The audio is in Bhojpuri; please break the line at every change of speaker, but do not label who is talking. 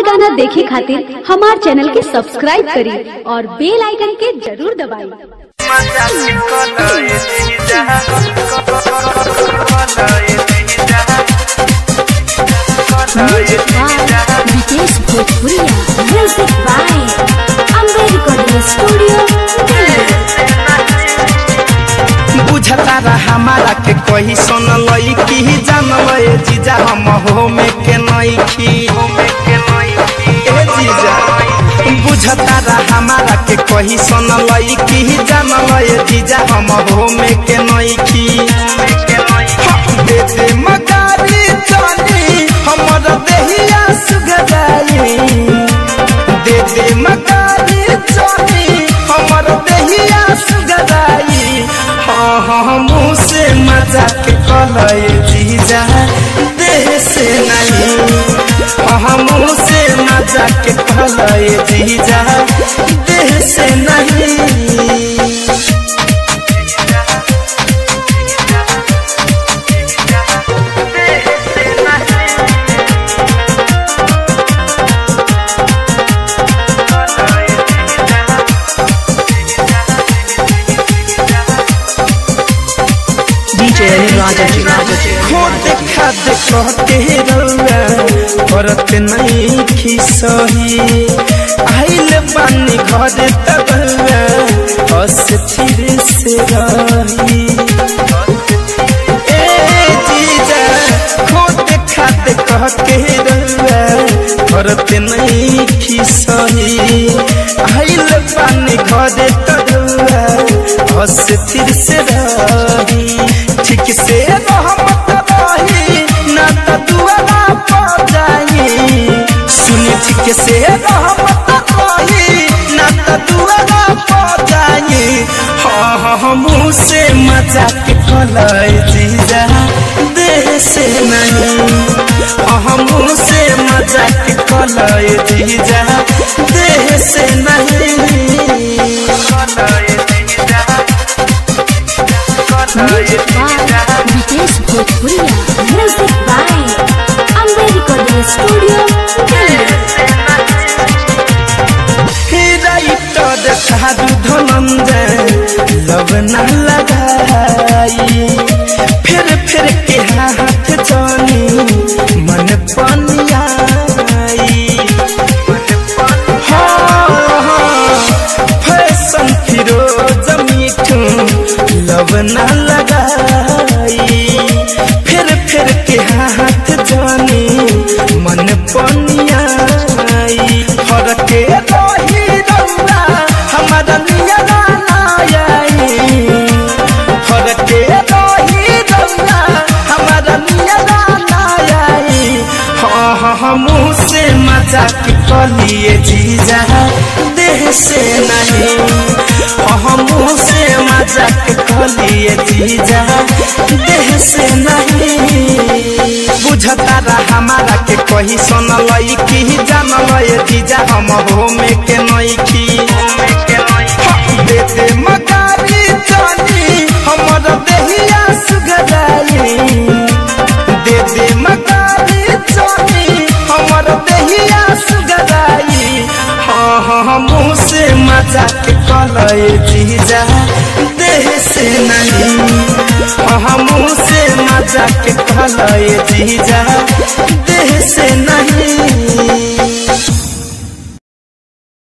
गाना देखे खातिर हमार चैनल के सब्सक्राइब करी और बेल आइकन के जरूर दबाई। Vikesh Bhojpuriya music by Ambe recording studio.
बुझता रहा हमारा के कोई सुन लई की जान लए जीजा हम हो में के नई की ए जीजा। बुझता रहा हमारा के कोई सुन लई की जान लए जीजा हम हो में के नई की। दे दे मगारी चली हमर देहिया सुगदाई। दे दे मगारी चली हमर देहिया सुगदाई। हाँ मुँह से मजाक कलए जीजा देह से नहीं। हाँ मुँह से मजाक कलए जीजा देह से नहीं। देखा देखते रउआ करत नहीं खिसही। आइल बानी घर तबुआ अस्थिर से रही। ए जीजा खो देखा देखते रउआ करत नहीं खिसही। आइल बानी घर तबुआ अस्थिर से रही। ठीक से रहमत रही ना तो दुआरा पड़ जाई। सुनी ठीक से रहमत रही ना तो दुआरा पड़ जाई। हाँ मुँह से मजाक कलए जीजा देह से नहीं। हाँ मुँह से मजाक कलए जीजा देह से नहीं।
Vikesh Bhojpuriya music by Ambe recording studio.
साधु धनंजय लब न लगाई। फिर के हाथ जानी मन पनियाई। फैशन फिरोज मीठू लब न लगाई। फिर के हाथ जानी मन पनियाई। फरक रही रउआ हमारा नियरा नाई। फरक रही रउआ हमारा नियरा नाई। हाँ मुँह से मजाक कलिए जीजा देह से नहीं। हाँ मुँह से मजाक कलिए जीजा देह से नहीं। बुझता रहा हमारा के कही सुन लई की जान लए जीजा हम हो में के नई की। दे दे मगारी चली हमर देहिया सुगदाई। दे दे मगारी चली हमर देहिया सुगदाई। हाँ मुँह से मजाक कलए जीजा देह से नहीं। हाँ मुँह से मजाक कलए जीजा देह से नहीं।